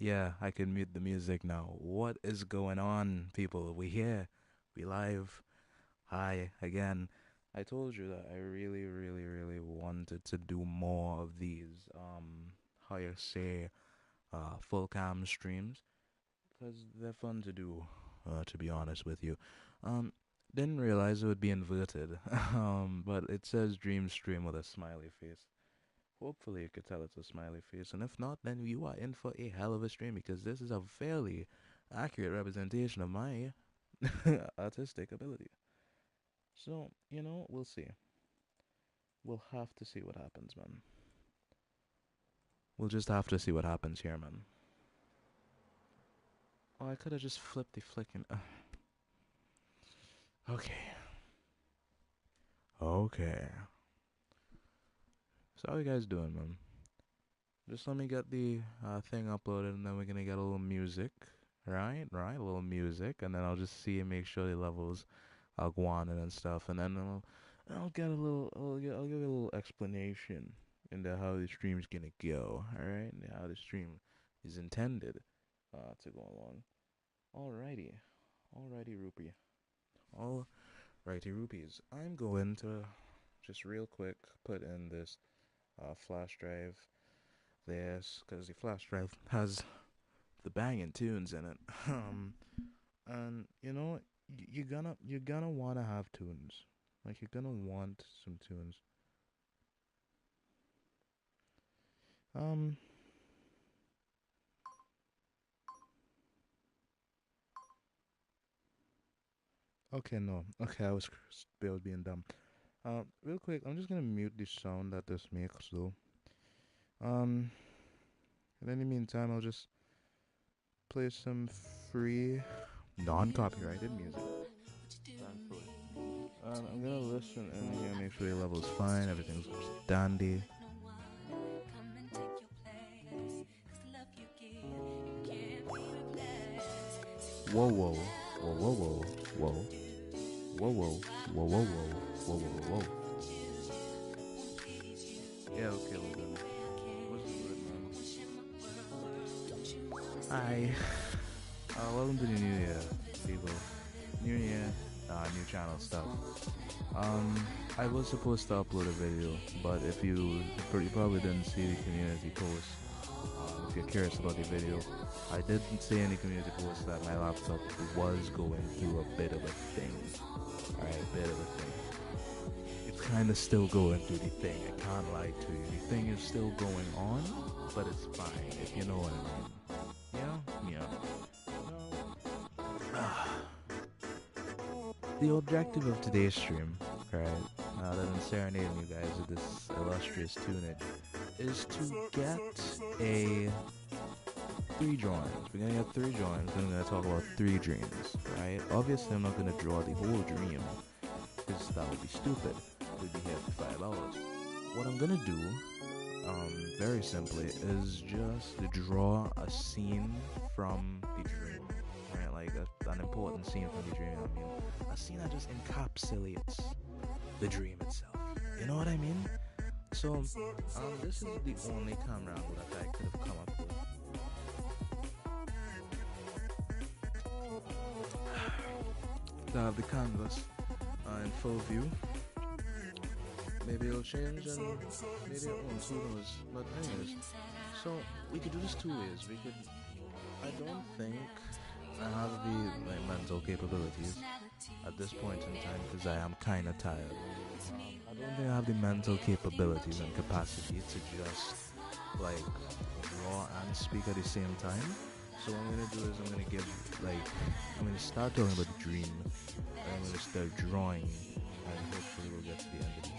Yeah, I can mute the music now. What is going on, people? We here. We live. Hi again. I told you that I really, really, really wanted to do more of these, how you say, full cam streams, because they're fun to do, to be honest with you. Um, didn't realize it would be inverted, but it says dream stream with a smiley face. Hopefully, you could tell it's a smiley face, and if not, then you are in for a hell of a stream because this is a fairly accurate representation of my artistic ability. So, we'll see. We'll have to see what happens, man. We'll just have to see what happens here, man. Oh, I could have just flipped the flicking. Okay. Okay. So, how you guys doing, man? Just let me get the thing uploaded, and then we're gonna get a little music. Right? Right? A little music, and then I'll just see and make sure the levels are go on and stuff, and then I'll get a little, I'll give a little explanation into how the stream's gonna go. All right? And how the stream is intended to go along. Alrighty. Alrighty, Rupee. Alrighty, Rupees. I'm going to just real quick put in this flash drive. This, because the flash drive has the banging tunes in it. And you're gonna wanna have tunes. Like you're gonna want some tunes. Um. Okay, no. Okay, I was being dumb. Real quick, I'm just gonna mute the sound that this makes though. Um. In any meantime, I'll just play some free, non-copyrighted music. Thankfully. I'm gonna listen and here, make sure the level's fine, everything's dandy. Whoa, whoa, whoa, whoa, whoa, whoa, whoa, whoa, whoa, whoa, whoa, whoa, whoa, whoa. Yeah, okay, we're good. What's good, man? Hi. Welcome to the new year, people. New year, new channel stuff. I was supposed to upload a video, but if you probably didn't see the community post. If you're curious about the video, I didn't see any community post that my laptop was going through a bit of a thing. Alright, a bit of a thing. It's kind of still going through the thing. I can't lie to you. The thing is still going on, but it's fine, if you know what I mean. Yeah? Yeah. The objective of today's stream, right, other than serenading you guys with this illustrious tunage, is to get a three drawings. We're gonna get three drawings, and we're gonna talk about three dreams, right? Obviously, I'm not gonna draw the whole dream, because that would be stupid. We'd be here for 5 hours. What I'm gonna do, very simply, is just draw a scene from the dream, right? Like an important scene from the dream. I mean, a scene that just encapsulates the dream itself. You know what I mean? So, this is the only camera angle that I could have come up with. To have the canvas in full view. Maybe it'll change and maybe it won't, who knows. But anyways, so we could do this two ways. I don't think I have the mental capabilities at this point in time because I am kind of tired. I don't think I have the mental capabilities and capacity to just like draw and speak at the same time. So what I'm gonna do is I'm gonna start talking about the dream, and I'm gonna start drawing, and hopefully we'll get to the end of the dream.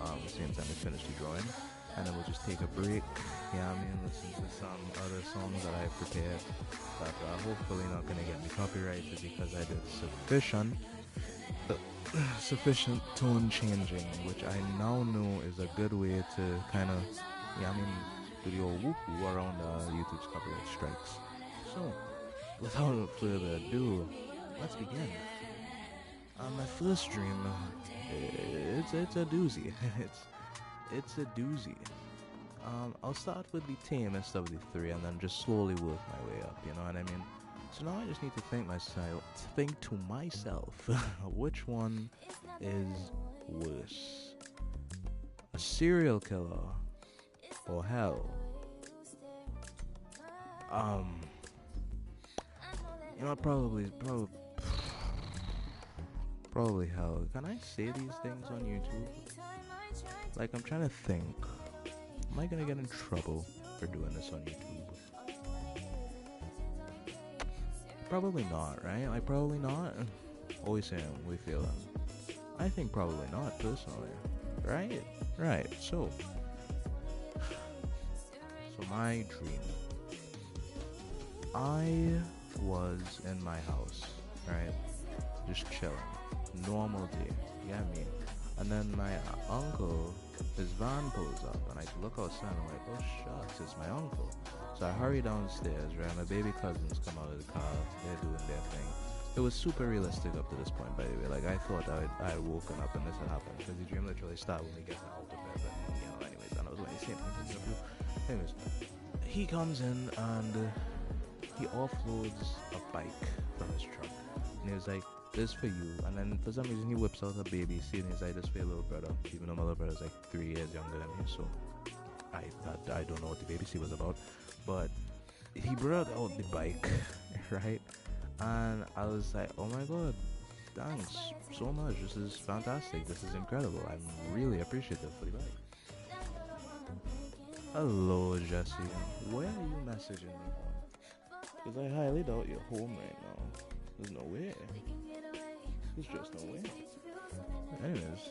At the same time we finish the drawing, and then we'll just take a break. Yeah, I mean, listen to some other songs that I prepared that are hopefully not gonna get me copyrighted because I did sufficient tone changing, which I now know is a good way to kind of, yeah, I mean, do the old whoop-woo around YouTube's copyright strikes. So, without further ado, let's begin. My first dream, it's a doozy. it's a doozy. I'll start with the tamest of the three and then just slowly work my way up. You know what I mean? So now I just need to think to myself, which one is worse, a serial killer or hell? You know, probably hell. Can I say these things on YouTube? Like, I'm trying to think. Am I gonna get in trouble for doing this on YouTube? Probably not, right? Like, probably not. Always saying we feel them. I think probably not, personally. Right? Right. So my dream. I was in my house, right? Just chilling. Normal day. You get me? And then my uncle, his van pulls up, and I look outside, and I'm like, oh shucks, it's my uncle. So I hurry downstairs, right? My baby cousins come out of the car, they're doing their thing. It was super realistic up to this point, by the way. Like, I thought I had woken up and this had happened, because the dream literally started when we get out of bed, but, you know, anyways, I know when you see him. Anyways, he comes in, and he offloads a bike from his truck, and he was like, this for you. And then for some reason he whips out a baby seat and he's like, this for your little brother, even though my little brother's like 3 years younger than me, so I don't know what the baby seat was about. But he brought out the bike, right? And I was like, oh my god, thanks so much, this is fantastic, this is incredible, I'm really appreciative for the bike. Hello Jesse, where are you messaging me from? Because I highly doubt you're home right now. There's no way. There's just no way. Anyways,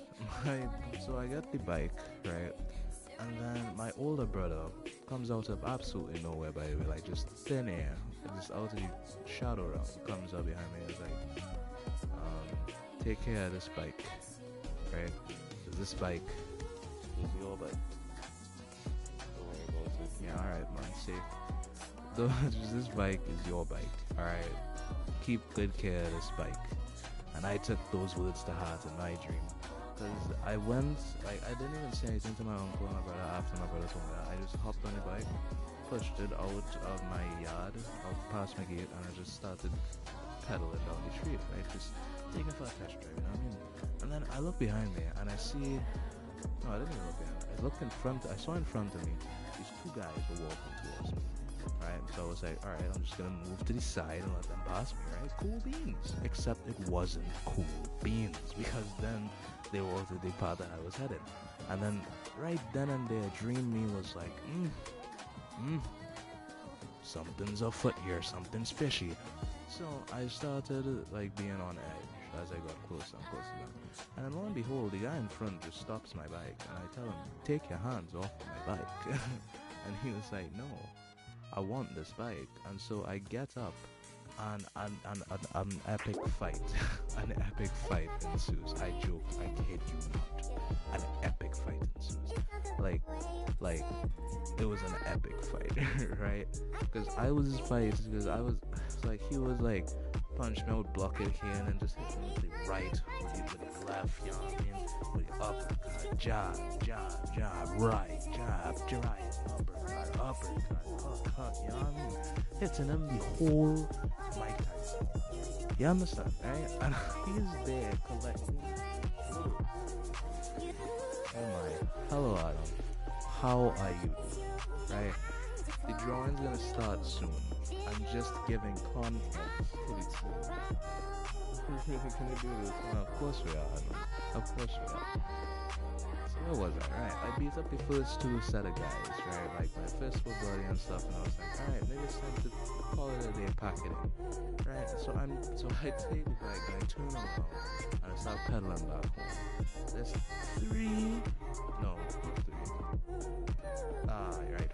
so I get the bike, right? And then my older brother comes out of absolutely nowhere, by the way, like just thin air, just out of the shadow realm, comes up behind me and is like, take care of this bike, right? This bike is your bike. Don't worry about it. Yeah, alright, man, safe. This bike is your bike, alright? Keep good care of this bike. And I took those words to heart in my dream, because I went, like, I didn't even say anything to my uncle and my brother after my brother told me that. I just hopped on the bike, pushed it out of my yard, out past my gate, and I just started pedaling down the street, right, just taking for a test drive, you know what I mean? And then I look behind me and I see, no, I didn't even look behind me, I looked in front, I saw in front of me, these two guys were walking towards me. Right, so I was like, alright, I'm just gonna move to the side and let them pass me, right? Cool beans. Except it wasn't cool beans, because then they walked to the path that I was headed. And then, right then and there, dream me was like, something's afoot here, something's fishy. So I started, like, being on edge as I got closer and closer to them. And then lo and behold, the guy in front just stops my bike, and I tell him, take your hands off of my bike. And he was like, no, I want this bike. And so I get up, and an epic fight, an epic fight ensues. I joke, I kid you not, an epic fight ensues. Like it was an epic fight, right? Because I was like, he was like, punch me out, block it here, and then just hit me with the right, with the left, you know what I mean? With the uppercut, jab, right, jab, right, uppercut, you know what I mean? Hitting him the whole Mike Tyson. You understand, right? And he's there collecting. Oh my, hello Adam, how are you doing, right? The drawing's gonna start soon. I'm just giving context to the two. Can we do this? Well, of course we are, Adam. Of course we are. So where was I? Right, I beat up the first two set of guys, right? Like my fist was bloody and stuff, and I was like, alright, maybe it's time to call it a day, pack it in. Right? So I take the bike and I turn around and I start pedaling back home. There's three. Right.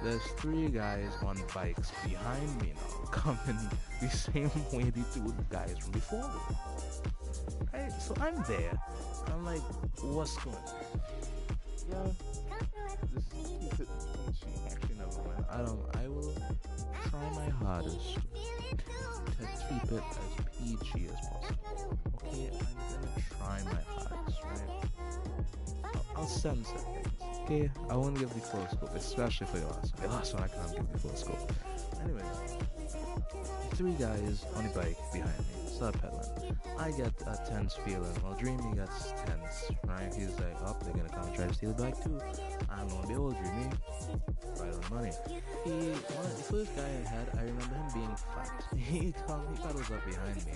There's three guys on bikes behind me now, coming the same way the two guys from before me. Right? So I'm there. I'm like, what's going on? Yeah. Just keep it PG. Actually, never mind. I will try my hardest to keep it as PG as possible. Okay? I'm gonna try my hardest, right? I'll censor things. okay, I won't give the full scope, especially for the last one. The last one I can't give the full scope. Anyways, three guys on a bike behind me, start pedaling. I get a tense feeling. Well, Dreamy gets tense, right? He's like, oh, they're gonna come and try to steal the bike too. And lo and behold, Dreamy, right on the money. The first guy I had, I remember him being fat. He pedals up behind me,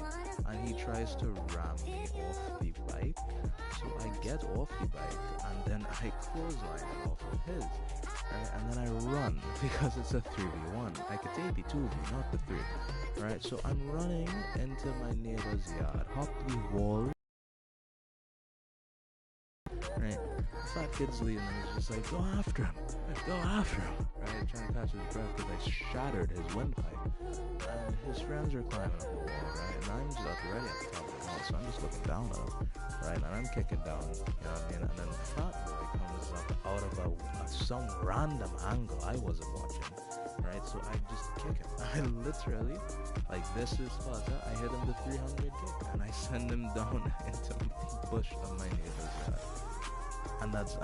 and he tries to ram me off the bike. So I get off the bike, and then I clothesline him off of his. Right, and then I run because it's a 3v1. I could take the 2v, not the 3. Right, so I'm running into my neighbor's yard, hop the wall. Right, the fat kid's leading and he's just like, go after him, right, trying to catch his breath because I shattered his windpipe. And his friends are climbing up the wall, right, and I'm just already at the top of the wall, so I'm just looking down at him, right, and I'm kicking down, you know what I mean, and then the fat boy comes up out of some random angle I wasn't watching, right, so I just kick him. I literally, like, this is Sparta, I hit him the 300 kick, and I send him down into the bush of my neighbor's yard. And that's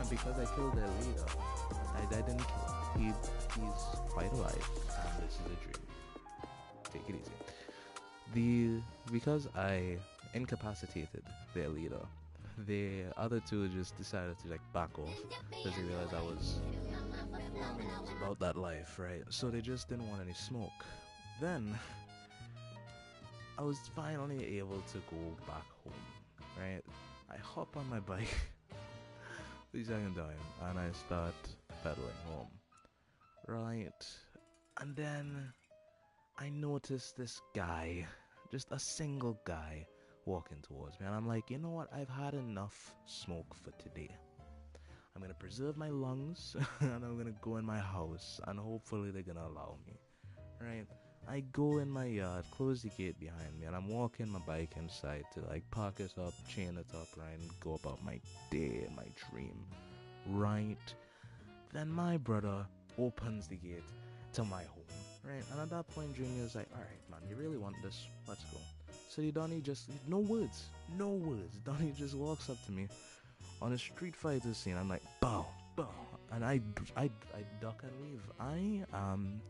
because I killed their leader. I didn't kill him. He's quite alive, and this is a dream. Take it easy. Because I incapacitated their leader, the other two just decided to like back off because they realized I was about that life, right? So they just didn't want any smoke. Then I was finally able to go back home, right? I hop on my bike the second time and I start pedaling home, right? And then I noticed this guy, just a single guy, walking towards me, and I'm like, you know what? I've had enough smoke for today. I'm gonna preserve my lungs and I'm gonna go in my house and hopefully they're gonna allow me, right? I go in my yard, close the gate behind me, and I'm walking my bike inside to like park it up, chain it up, right, and go about my day, my dream, right? Then my brother opens the gate to my home, right? And at that point, Junior is like, all right, man, you really want this? Let's go. So Donnie just, no words. Donnie just walks up to me on a Street Fighter scene. I'm like, bow, and I duck and weave. I am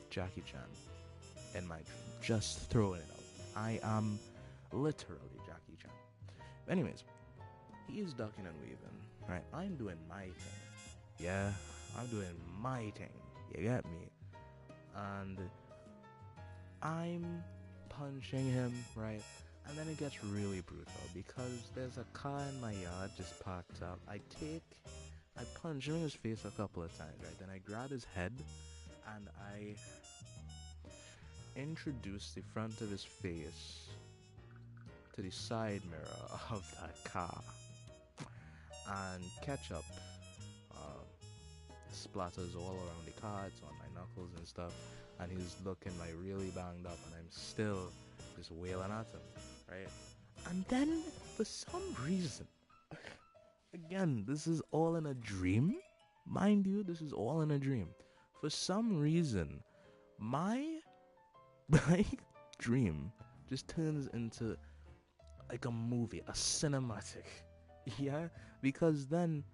Jackie Chan in my dream, just throwing it out. I am literally Jackie Chan. Anyways, he's ducking and weaving, right? I'm doing my thing. Yeah, I'm doing my thing. You get me? And I'm punching him, right? And then it gets really brutal because there's a car in my yard just parked up. I punch him in his face a couple of times, right? Then I grab his head and I introduce the front of his face to the side mirror of that car, and ketchup splatters all around the car. It's on my knuckles and stuff, and he's looking like really banged up, and I'm still just wailing at him, right? And then for some reason, again, this is all in a dream, mind you, this is all in a dream. For some reason, my dream just turns into like a movie, a cinematic. Yeah, because then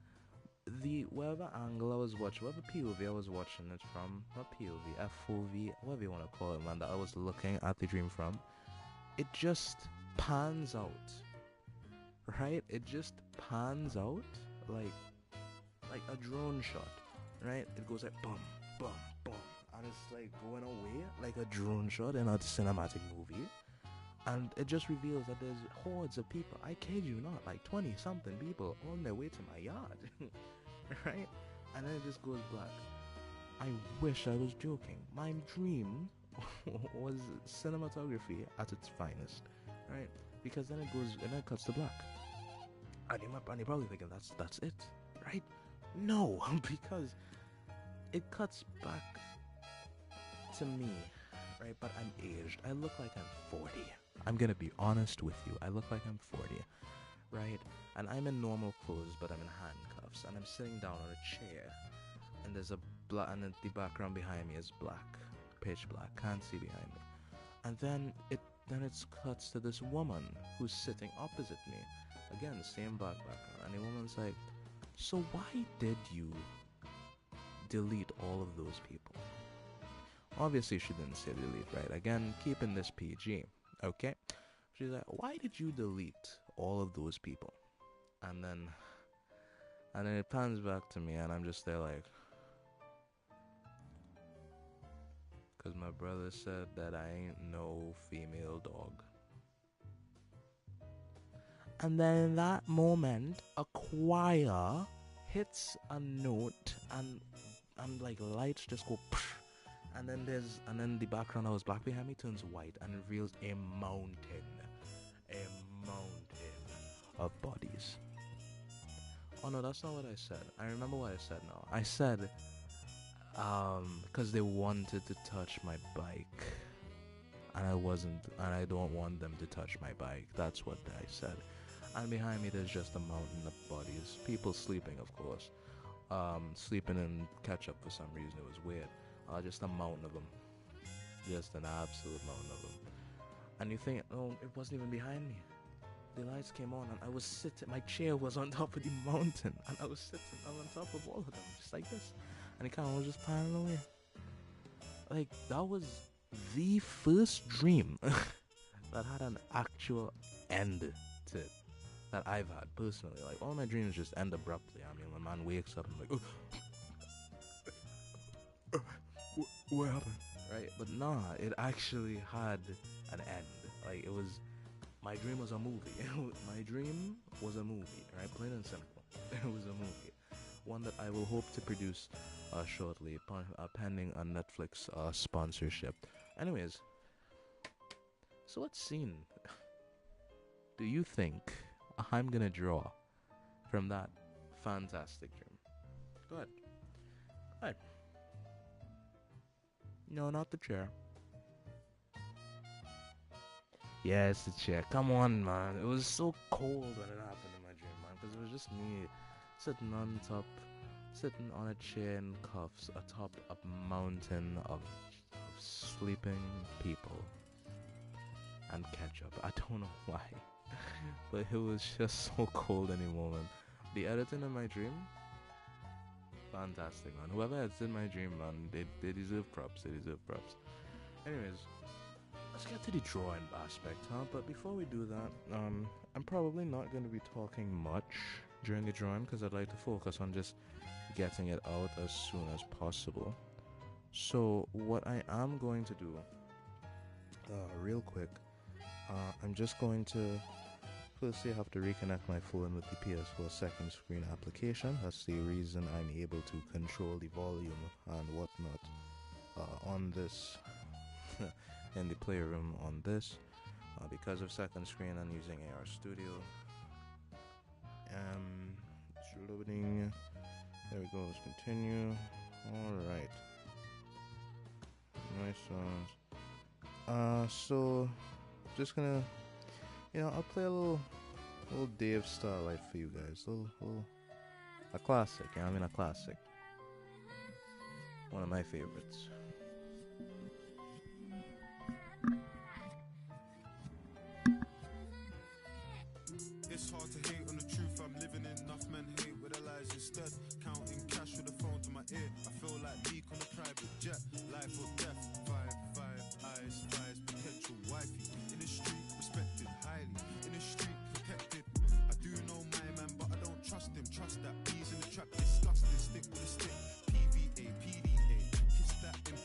whatever angle I was watching, whatever POV I was watching it from, not POV, FOV, whatever you want to call it, man, that I was looking at the dream from, it just pans out, right? It just pans out like a drone shot, right? It goes like boom, boom, boom, and it's like going away like a drone shot in a cinematic movie, and it just reveals that there's hordes of people, I kid you not, like 20 something people on their way to my yard. Right? And then it just goes black. I wish I was joking. My dream was cinematography at its finest, right? Because then it goes and then it cuts to black, and you're probably thinking that's it, right? No, because it cuts back to me, right? But I'm aged. I look like I'm 40. I'm gonna be honest with you. I look like I'm 40, right? And I'm in normal clothes, but I'm in handcuffs, and I'm sitting down on a chair, and there's a and the background behind me is black, pitch black, can't see behind me. And then it cuts to this woman who's sitting opposite me, Again, same black background. And the woman's like, so why did you delete all of those people? Obviously, she didn't say delete, right? Again, keeping this PG, okay? She's like, why did you delete all of those people? And then it pans back to me, and I'm just there like, because my brother said that I ain't no female dog. And then in that moment, a choir hits a note, and like lights just go, psh, and then the background that was black behind me turns white and reveals a mountain of bodies. Oh no, that's not what I said. I remember what I said now. I said, because they wanted to touch my bike, and I don't want them to touch my bike. That's what I said. And behind me there's just a mountain of bodies. People sleeping, of course. Sleeping in ketchup for some reason. It was weird. Just a mountain of them. Just an absolute mountain of them. And you think, oh, it wasn't even behind me. The lights came on and I was sitting, my chair was on top of the mountain, and I was sitting on top of all of them, just like this. And it kind of was just panning away. Like, that was the first dream that had an actual end to it that I've had personally. Like, all my dreams just end abruptly. I mean, when man wakes up and like, what happened? Right? But nah, it actually had an end. Like, it was, my dream was a movie. My dream was a movie, right? Plain and simple. It was a movie. One that I will hope to produce shortly, pending a Netflix sponsorship. Anyways, so what scene do you think I'm gonna draw from that fantastic dream? Go ahead. Go ahead. No, not the chair. Yeah, it's the chair. Come on, man. It was so cold when it happened in my dream, man. Because it was just me sitting on a chair in cuffs atop a mountain of sleeping people and ketchup. I don't know why. But it was just so cold in the moment. The editing in my dream, fantastic, man. Whoever edited my dream, man, they deserve props. They deserve props. Anyways, let's get to the drawing aspect, huh? But before we do that, I'm probably not going to be talking much during the drawing because I'd like to focus on just getting it out as soon as possible. So what I am going to do, real quick, I'm just going to firstly have to reconnect my phone with the PS4 second screen application. That's the reason I'm able to control the volume and whatnot on this in the playroom on this because of second screen and using AR Studio. It's loading. There we go. Let's continue. Alright. Nice sounds. So just gonna, I'll play a little Dave Starlight for you guys. A classic, a classic. One of my favorites. It's hard to hate on the truth I'm living in. Enough men hate with their lies instead. Counting cash with a phone to my ear. I feel like Meek on a private jet. Life or death. Five eyes, flies, potential wifey. In the street, respected highly. In the street, protected. I do know my man, but I don't trust him. Trust that bees in the trap, disgusting. Stick with a stick. PVA, PDA. Kiss that in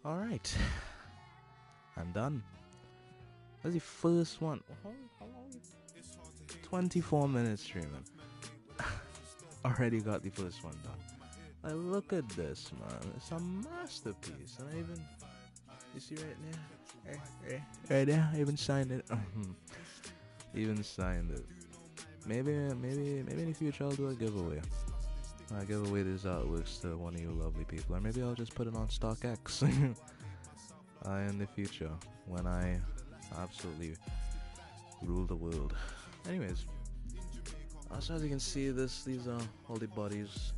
Alright, I'm done. That's the first one. How long? 24 minutes streaming. Already got the first one done. Like, look at this, man. It's a masterpiece. And I even, you see right there? Right there, I even signed it. Even signed it. Maybe in the future I'll do a giveaway. I'll give away these artworks to one of you lovely people. Or maybe I'll just put it on StockX in the future when I absolutely rule the world. Anyways, so as you can see, these are all the bodies.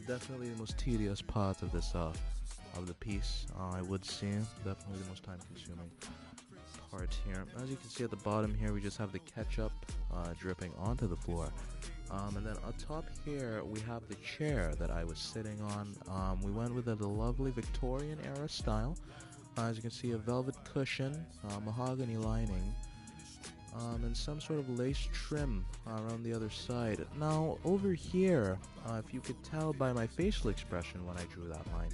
Definitely the most tedious part of this of the piece. I would say definitely the most time-consuming part here. As you can see at the bottom here, we just have the ketchup dripping onto the floor. And then on top here, we have the chair that I was sitting on. We went with the lovely Victorian era style. As you can see, a velvet cushion, mahogany lining, and some sort of lace trim around the other side. Now, over here, if you could tell by my facial expression when I drew that line,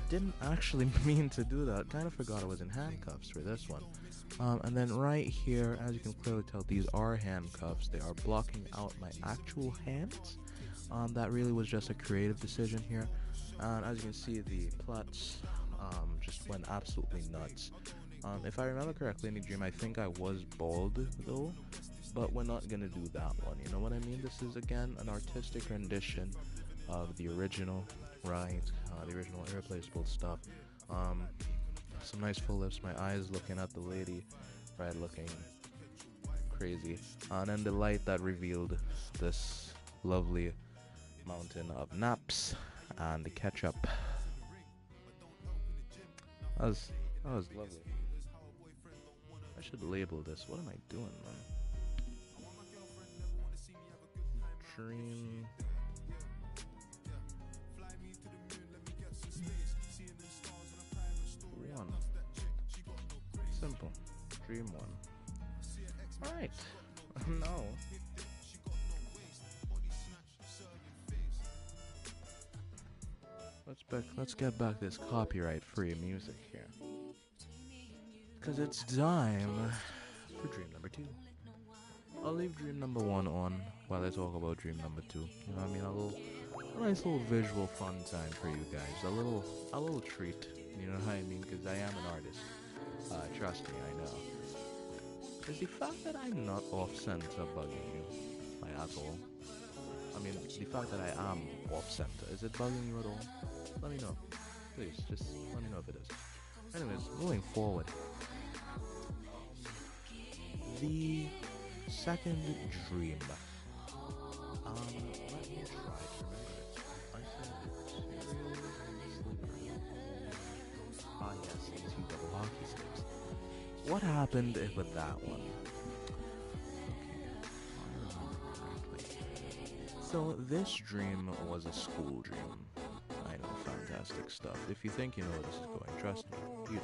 didn't actually mean to do that. Kind of forgot I was in handcuffs for this one. And then right here, as you can clearly tell, these are handcuffs. They are blocking out my actual hands. That really was just a creative decision here. And as you can see, the plots just went absolutely nuts. If I remember correctly in the dream, I think I was bald though, but we're not gonna do that one. You know what I mean? This is again an artistic rendition of the original, right? The original irreplaceable stuff. Some nice full lips, my eyes looking at the lady, right, looking crazy. And then the light that revealed this lovely mountain of naps and the ketchup. That was lovely. I should label this. What am I doing, man? Dream. One. Simple. Dream one. Alright. No. Let's get back this copyright-free music here. Cause it's time for dream number 2. I'll leave dream number 1 on while I talk about dream number 2. You know what I mean? A nice little visual fun time for you guys. A little treat. You know what I mean? Cause I am an artist. Trust me, I know. Is the fact that I'm not off-center bugging you? Like, at all? I mean, the fact that I am off-center, is it bugging you at all? Let me know. Please, just let me know if it is. Anyways, moving forward. The second dream. Let me try to remember it. I said yes, 2 double hockey sticks. What happened with that one? So this dream was a school dream. I know, fantastic stuff. If you think you know where this is going, trust me, you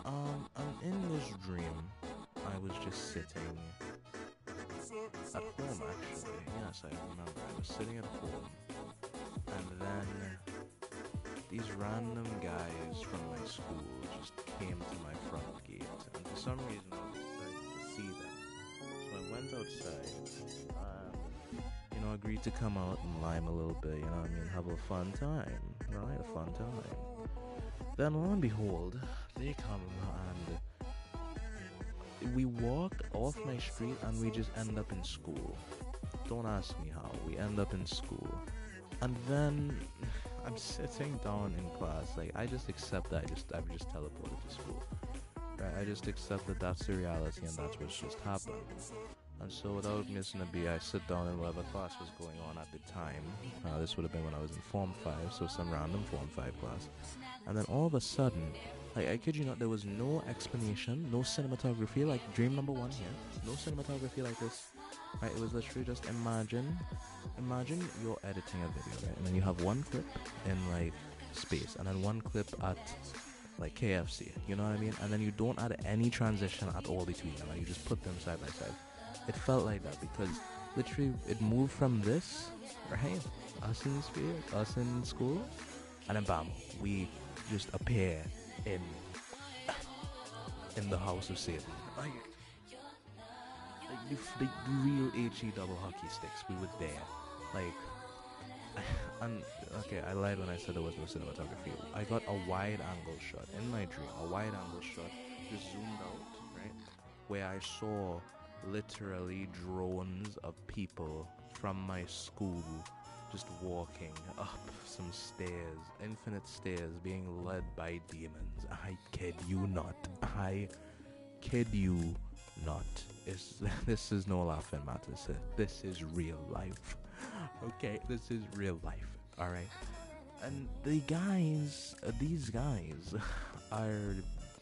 don't. And in this dream, I was just sitting at home, actually. Yes, I remember. I was sitting at home, and then these random guys from my school just came to my front gate, and for some reason I was excited to see them. So I went outside, agreed to come out and lime a little bit, you know what I mean, have a fun time, right, a fun time. Then lo and behold, they come and we walk off my street and we just end up in school. Don't ask me how, we end up in school. And then I'm sitting down in class, like, I just accept that I've just teleported to school. Right, I just accept that that's the reality and that's what's just happened. And so without missing a beat, I sit down in whatever class was going on at the time. This would have been when I was in Form 5, so some random Form 5 class. And then all of a sudden, like, I kid you not, there was no explanation, no cinematography, like dream number 1 here. No cinematography like this. Right, it was literally just imagine you're editing a video, right? And then you have one clip in, like, space, and then one clip at, like, KFC, you know what I mean? And then you don't add any transition at all between them, and you just put them side by side. It felt like that because literally it moved from this, right? Us in the spirit, us in school, and then bam, we just appear in the house of Satan. Like the real HE double hockey sticks. We were there. Like, and okay, I lied when I said there was no cinematography. I got a wide angle shot in my dream. A wide angle shot, just zoomed out, right, where I saw literally drones of people from my school just walking up some stairs, infinite stairs, being led by demons. I kid you not. I kid you not. This is no laughing matter, sir. This is real life. Okay, this is real life. All right, and these guys are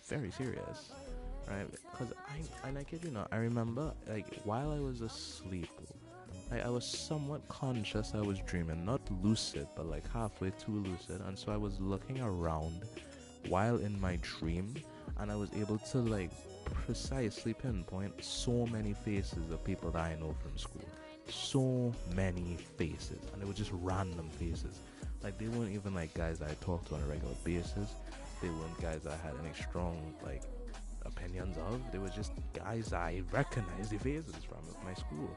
very serious, right? Because I kid you not, I remember like while I was asleep, I was somewhat conscious. I was dreaming, not lucid, but like halfway too lucid, and so I was looking around while in my dream, and I was able to like precisely pinpoint so many faces of people that I know from school. So many faces, and they were just random faces. Like they weren't even like guys that I talked to on a regular basis. They weren't guys that I had any strong like opinions of. They were just guys I recognized the faces from my school.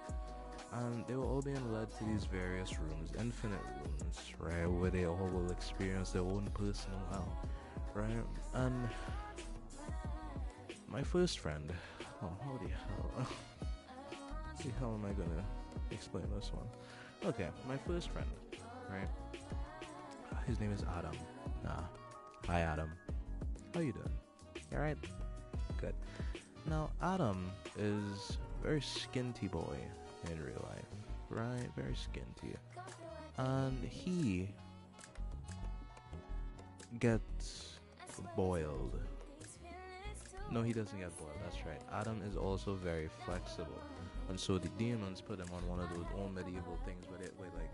And they were all being led to these various rooms, infinite rooms, right, where they all will experience their own personal hell, right? And my first friend, how the hell am I gonna explain this one? Okay, my first friend, right? His name is Adam. Hi Adam. How you doing? You alright? Good. Now Adam is a very skinty boy in real life, right? Very skinty, and he gets boiled. No, he doesn't get boiled. That's right. Adam is also very flexible, and so the demons put him on one of those old medieval things where like,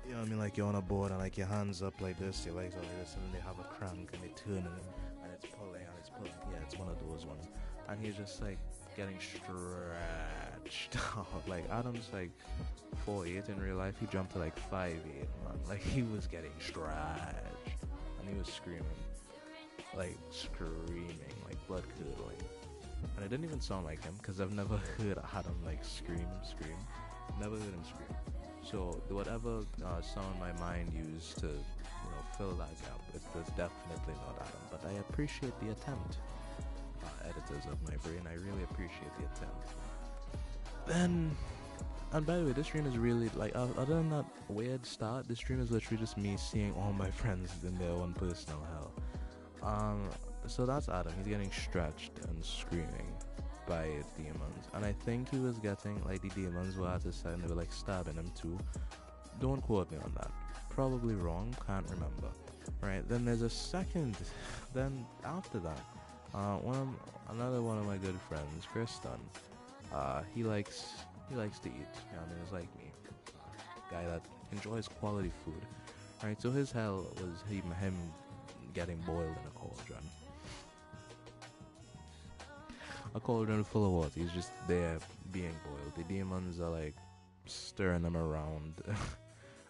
you know what I mean, like you're on a board and like your hands up like this, your legs are like this, and then they have a crank and they turn it and it's pulling and it's pulling. Yeah, it's one of those ones, and he's just like getting stretched out. Like Adam's like 4'8" in real life. He jumped to like 5'8", man. Like he was getting stretched, and he was screaming, like blood curdling. And it didn't even sound like him, because I've never heard Adam like scream. Never heard him scream. So whatever sound my mind used to, fill that gap, it was definitely not Adam. But I appreciate the attempt. Editors of my brain, I really appreciate the attempt. Then, and by the way, this dream is really like, other than that weird start, this dream is literally just me seeing all my friends in their own personal hell. So that's Adam. He's getting stretched and screaming by demons, and I think he was getting like the demons were at his side and they were like stabbing him too. Don't quote me on that. Probably wrong. Can't remember. Right. Then there's a second. Then after that. Another one of my good friends, Kristen, he likes to eat. You know, I mean, he's like me, guy that enjoys quality food. Right, so his hell was him getting boiled in a cauldron. A cauldron full of water. He's just there being boiled. The demons are like stirring him around.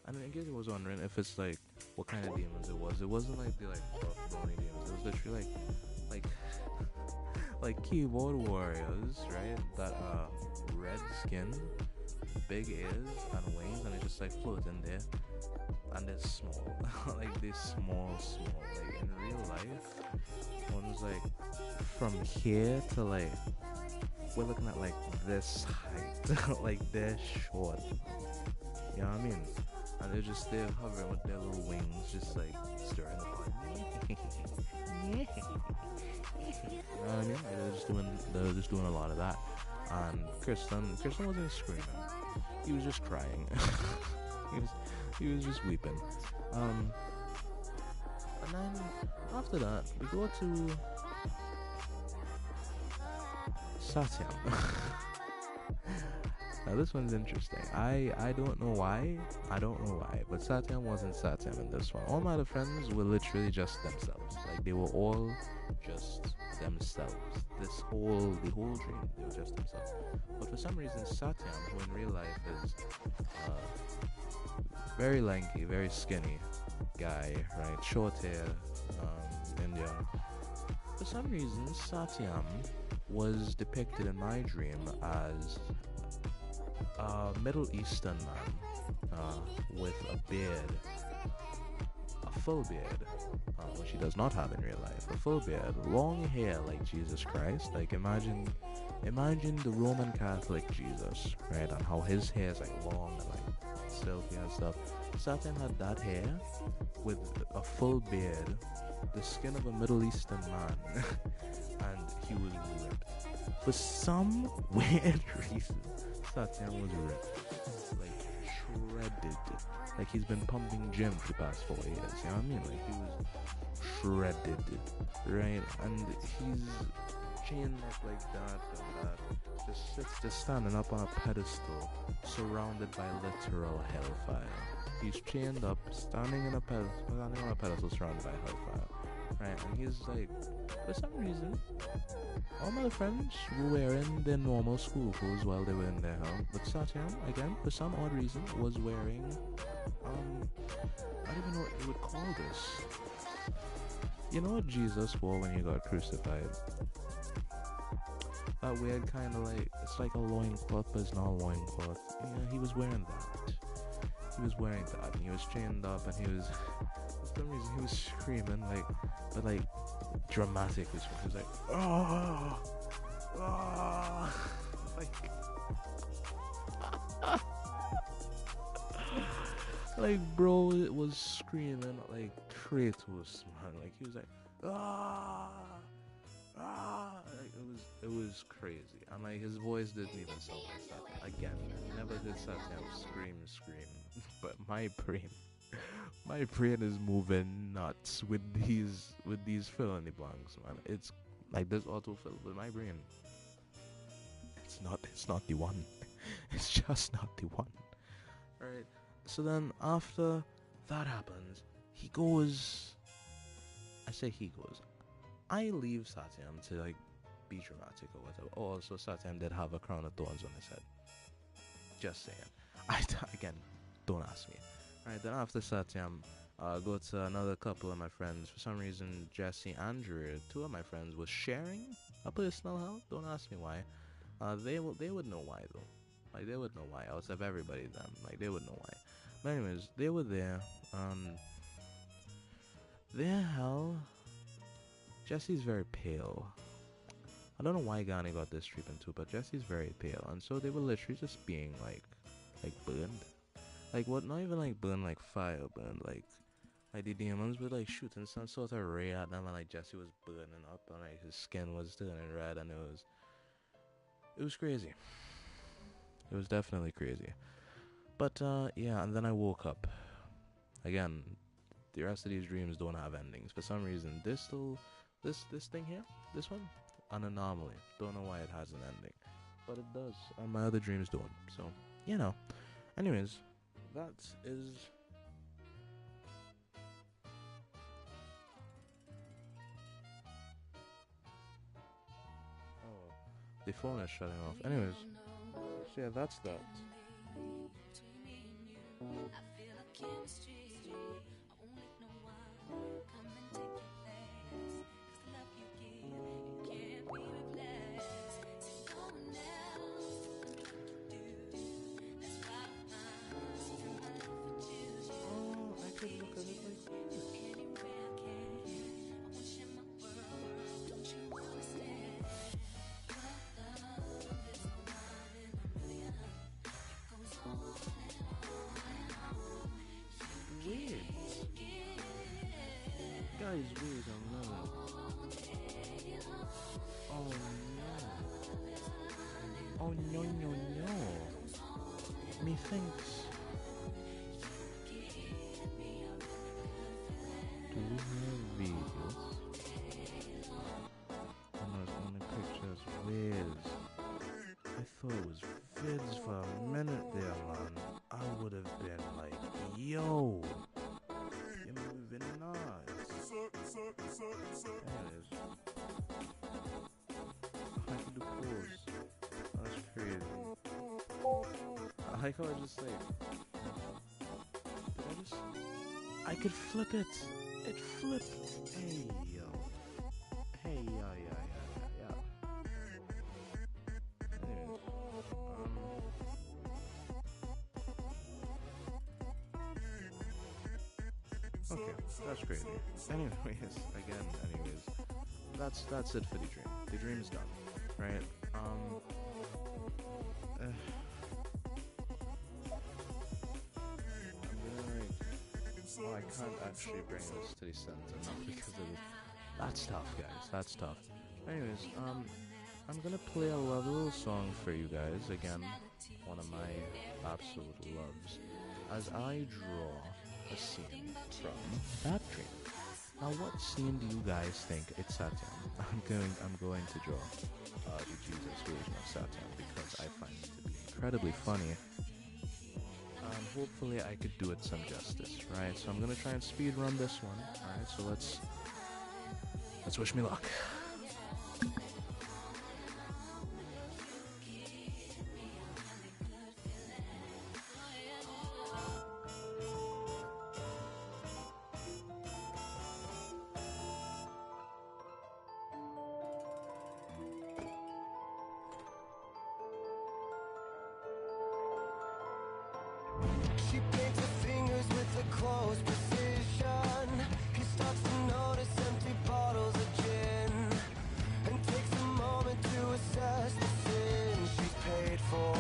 And in case you was wondering if it's like what kind of demons it was, it wasn't like the like buff bony demons. It was literally like keyboard warriors, right? That red skin, big ears and wings, and it's just like floating there. And they're small, like they're small. Like in real life, one's like from here to like we're looking at like this height, like they're short. You know what I mean? And they're hovering with their little wings, just like stirring the pot. You know what I mean? They're just doing a lot of that. And Kristen wasn't screaming. He was just crying. he was just weeping. And then after that, we go to Satyam. Now this one's interesting. I don't know why, but Satyam wasn't Satyam in this one. All my other friends were literally just themselves. Like they were all just themselves. The whole dream, they were just themselves. But for some reason, Satyam, who in real life is very lanky, very skinny guy, right, short hair, Indian. For some reason, Satyam was depicted in my dream as a Middle Eastern man with a beard, a full beard, which he does not have in real life. A full beard, long hair like Jesus Christ. Like imagine the Roman Catholic Jesus, right? And how his hair is like long and like silky and stuff. Satyam had that hair with a full beard, the skin of a Middle Eastern man, and he was ripped. For some weird reason, Satyam was ripped, like shredded. Like he's been pumping gym for the past 4 years. You know what I mean? Like he was shredded, right? And he's chained up like that and that. Just standing up on a pedestal, surrounded by literal hellfire. He's chained up, standing on a pedestal, surrounded by hellfire, right? And he's like, for some reason, all my friends were wearing their normal school clothes while they were in their hell. But Satyam, again, for some odd reason, was wearing, I don't even know what you would call this. You know what Jesus wore when he got crucified? That weird kind of like, it's like a loincloth, but it's not a loincloth. Yeah, he was wearing that. He was wearing that, and he was chained up, and he was, for some reason, he was screaming, like, but like, dramatically screaming. He was like, oh, oh, like bro, it was screaming like Kratos, man. Like he was like, ah, like, it was crazy. And like his voice didn't even sound like Satyam. Again, never did Satyam scream, but my brain is moving nuts with these fill in the blanks, man. It's like this autofill with my brain. It's not the one. It's just not the one. Alright. So then after that happens, I leave Satyam to like be dramatic or whatever. Oh, also Satyam did have a crown of thorns on his head. Just saying. Again, don't ask me. Alright, then after Satyam, go to another couple of my friends. For some reason, Jesse and Drew, two of my friends, was sharing a personal hell. Don't ask me why. They would know why though. Like they would know why. Out of everybody, them, like they would know why. But anyways, they were there. Their hell. Jesse's very pale. I don't know why Ghani got this treatment too, but Jesse's very pale, and so they were literally just being like burned. Like what? Not even like burned like fire burned. Like the demons were like shooting some sort of ray at them, and like Jesse was burning up, and like his skin was turning red, and it was crazy. It was definitely crazy. But yeah, and then I woke up. Again, the rest of these dreams don't have endings. For some reason, this thing here, this one, an anomaly. Don't know why it has an ending, but it does, and my other dreams don't. So, you know. Anyways, that is. Oh, the phone is shutting off. Anyways, so yeah, that's that. Guys, wait a minute. Oh no. Oh no no no. Methinks. Do we have videos? Oh no, it's only pictures. Vids. I thought it was vids for a minute there, man. I would have been like, yo. You're moving nuts. Anyways. like how I just like, did I just? I could flip it. It flipped. Hey yo. Hey yo yo. Anyways, okay, that's crazy. Anyways, that's it for the dream. The dream is done, right? I'm gonna like, oh, I can't actually bring this to the center now because of it. That's tough, guys. That's tough. Anyways, I'm gonna play a little song for you guys. Again, one of my absolute loves, as I draw a scene from that dream. Now, what scene do you guys think it's set in? I'm going to draw the Jesus version of Satan because I find it to be incredibly funny. Hopefully, I could do it some justice, right? So I'm gonna try and speed run this one. All right, so let's wish me luck. She paints her fingers with a close precision. He starts to notice empty bottles of gin and takes a moment to assess the sin she's paid for.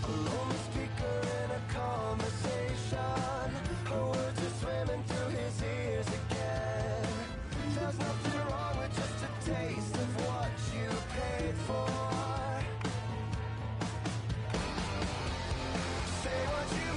A lonely speaker in a conversation. Her words are swimming through his ears again. There's nothing wrong with just a taste of what you paid for. Say what you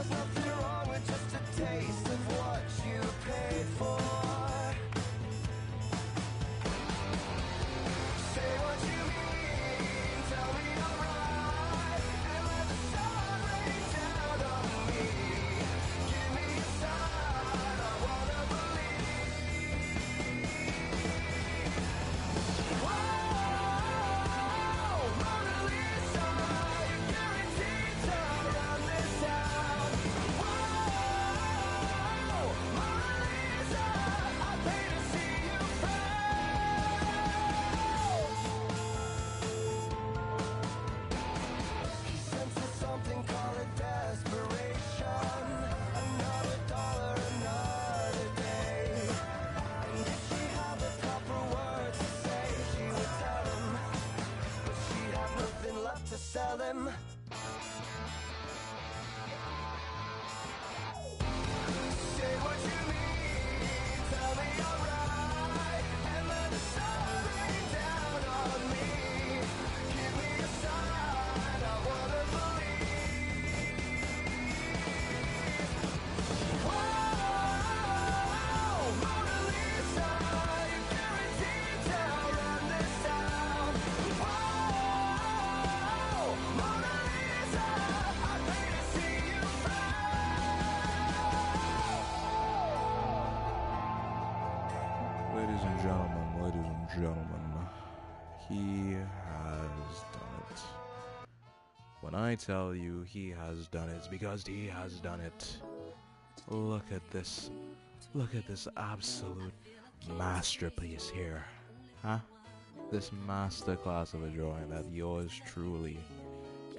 There's nothing wrong with just a taste of what you paid for. Say what you mean, tell me I'm right, and let the sun rain down on me. Give me a sign, I wanna believe. Whoa, Mona Lisa, you're guaranteed to run this town. Whoa, Mona Lisa, I pay to see you fail. He senses something, call it desperation. Another dollar, another day. And if she had the proper words to say, she would tell him, but she'd have nothing left to sell him. Say what you mean, tell me I'm right, and let the sun rain down on me. Give me a sign, I wanna believe. Whoa, Mona Lisa, you're guaranteed to run this town. Whoa, Mona Lisa, I pay to see you Ladies and gentlemen, he has done it. When I tell you he has done it, it's because he has done it. Look at this absolute masterpiece here. Huh? This masterclass of a drawing that yours truly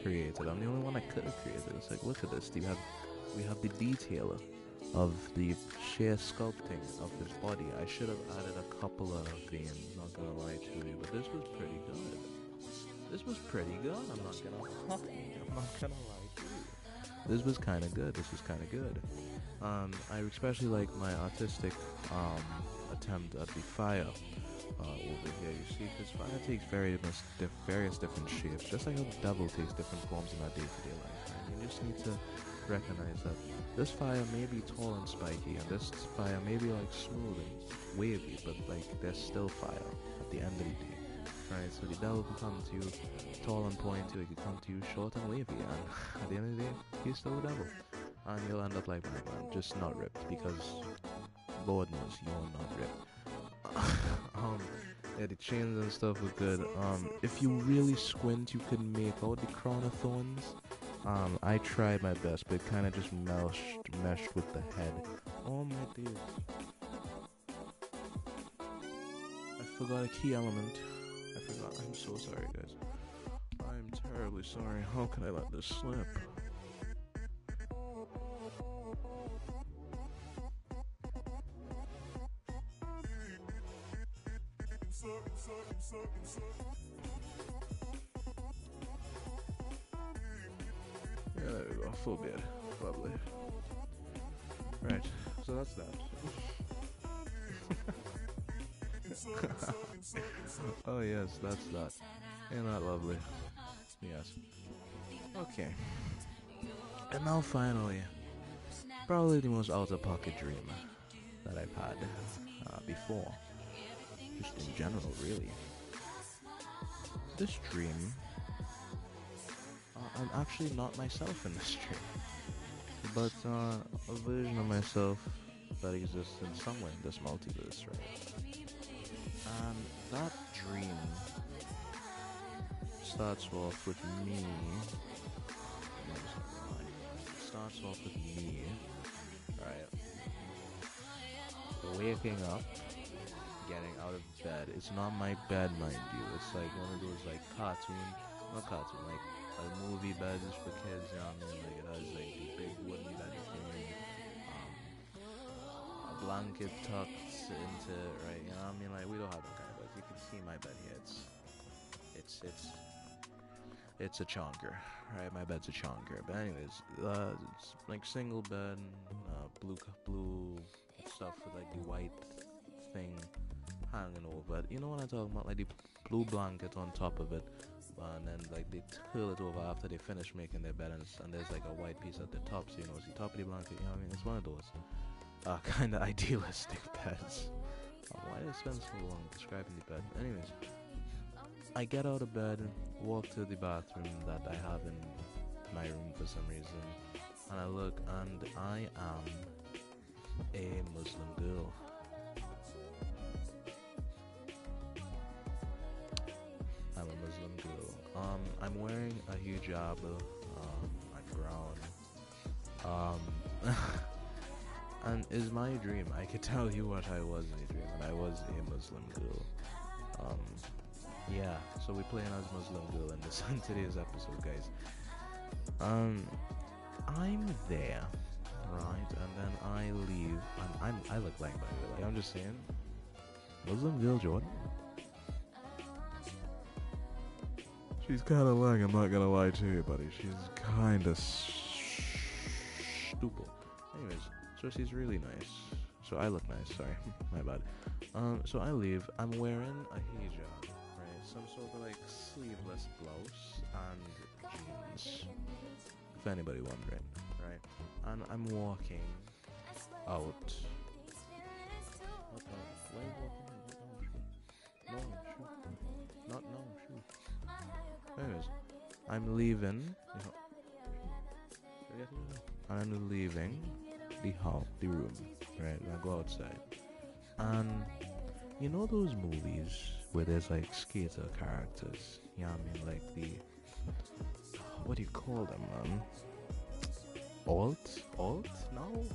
created. I'm the only one that could have created. It's like, look at this. We have the detail of the sheer sculpting of his body. I should have added a couple of veins, not gonna lie to you, but this was pretty good. This was pretty good. I'm not gonna lie to you. This was kind of good. I especially like my artistic attempt at the fire over here. You see, because fire takes various different shapes, just like how the devil takes different forms in our day-to-day life. And you just need to recognize that this fire may be tall and spiky, and this fire may be like smooth and wavy, but like there's still fire at the end of the day. Right, so the devil can come to you tall and pointy, he can come to you short and wavy, and at the end of the day, he's still the devil. And you'll end up like my man, just not ripped, because Lord knows you're not ripped. Yeah, the chains and stuff were good. If you really squint, you can make out the crown of thorns. I tried my best, but it kind of just meshed with the head. Oh my days. I forgot a key element. I'm so sorry, guys. I'm terribly sorry. How can I let this slip? Yeah, there we go. Full beard. Lovely. Right. So that's that. Oh yes, that's that. Ain't that lovely? Yes. Okay. And now finally, probably the most out-of-pocket dream that I've had before. Just in general, really. This dream, I'm actually not myself in this dream, but a version of myself that exists in somewhere in this multiverse, right? And that dream starts off with me. Right? Waking up, getting out of bed. It's not my bed, mind you. It's like one of those like not cartoon, like movie beds for kids. You know what I mean? Like it has like the big wooden bed thing, a blanket tucked into it, right? You know what I mean? Like we don't have that kind of bed. You can see my bed here. It's a chonker, right? My bed's a chonker. But anyways, it's like single bed, blue stuff with like the white thing hanging over it. You know what I'm talking about? Like the blue blanket on top of it, and then like they curl it over after they finish making their bed, and there's like a white piece at the top, so you know it's the top of the blanket. You know what I mean? It's one of those kind of idealistic beds. Why did I spend so long describing the bed? Anyways, I get out of bed, walk to the bathroom that I have in my room for some reason, and I look, and I am a Muslim girl. I'm a Muslim girl. I'm wearing a hijab, like brown. And is my dream. I could tell you what I was in a dream, and I was a Muslim girl. Yeah. So we're playing as Muslim girl in this in today's episode, guys. I'm there, right, and then I leave, and I look like, by the way, like, I'm just saying, Muslim girl Jordan. She's kind of lying, I'm not gonna lie to you, buddy. She's kind of stupid. Anyways, so she's really nice. So I look nice, sorry, my bad. So I leave, I'm wearing a hijab, right, some sort of like sleeveless blouse and jeans, if anybody wondering, right, and I'm walking out. What the? Why are you walking? No, shoot. Not no, shoot. Anyways, I'm leaving. I'm leaving the house, the room, right? And I go outside, and you know those movies where there's like skater characters. You know what I mean? Like the, what do you call them, man? Alt? No.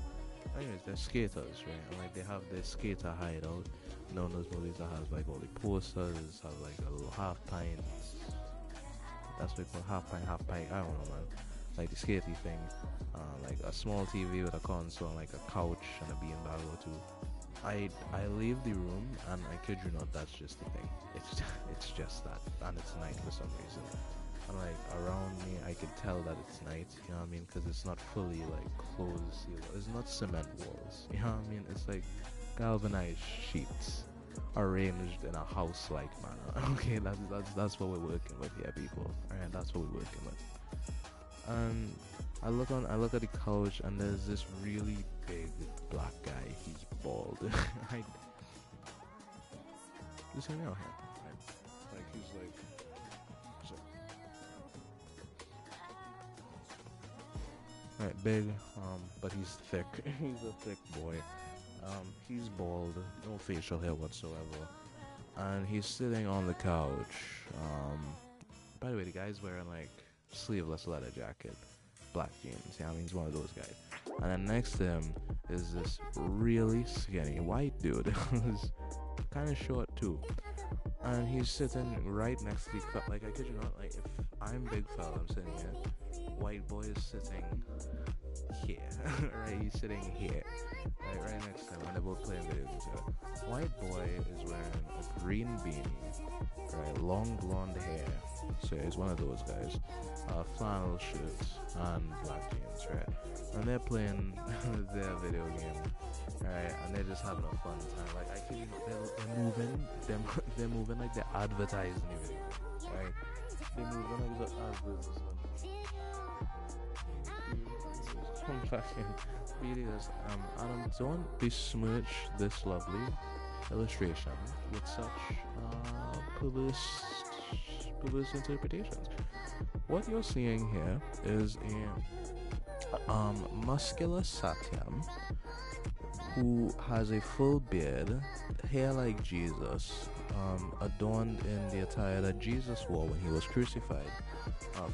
Anyways, they're skaters, right? And like they have their skater hideout. You know, in those movies that has like all the posters, have like a little half pint. That's what they call half pint. I don't know, man. Like the skatey thing, like a small TV with a console, and like a couch and a beanbag or two. I leave the room, and I kid you not, that's just the thing. It's just that, and it's night for some reason. And like around me, I can tell that it's night. You know what I mean? Because it's not fully like closed seal. It's not cement walls. You know what I mean? It's like galvanized sheets arranged in a house-like manner. Okay, that's what we're working with here, people. Alright, that's what we're working with. And I look at the couch, and there's this really big black guy. He's bald. Just hang out here. Like he's like. Right, big, but he's thick. He's a thick boy. He's bald, no facial hair whatsoever, and he's sitting on the couch. By the way, the guy's wearing like sleeveless leather jacket, black jeans. Yeah, I mean, he's one of those guys. And then next to him is this really skinny white dude, who's kind of short too, and he's sitting right next to the cup. Like I kid you not, like if I'm big fella, I'm sitting here. White boy is sitting here, right? He's sitting here, right next to him, and they're both playing video games together. White boy is wearing a green beanie, right? Long blonde hair, so he's one of those guys. Flannel shirt and black jeans, right? And they're playing their video game, right? And they're just having a fun time. Like I feel they're moving like they're advertising the video, right? They're moving like they're advertising. Fucking videos. Adam, don't besmirch this lovely illustration with such perverse interpretations. What you're seeing here is a muscular Satyam who has a full beard, hair like Jesus, adorned in the attire that Jesus wore when he was crucified.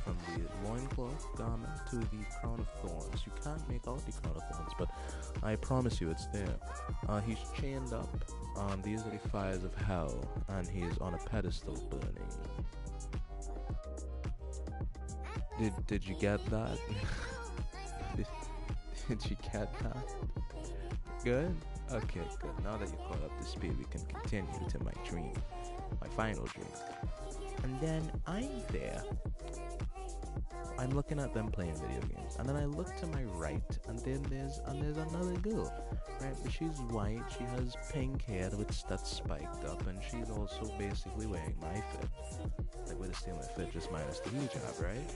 From the loincloth garment to the crown of thorns. You can't make out the crown of thorns, but I promise you it's there. He's chained up. These are the fires of hell, and he's on a pedestal burning. Did you get that? Did you get that? Good? Okay, good. Now that you're caught up to speed, we can continue to my dream. My final dream. And then I'm there. I'm looking at them playing video games, and then I look to my right, and then there's another girl, right? But she's white, she has pink hair that's spiked up, and she's also basically wearing my fit, like with a similar fit, just minus the hijab, right?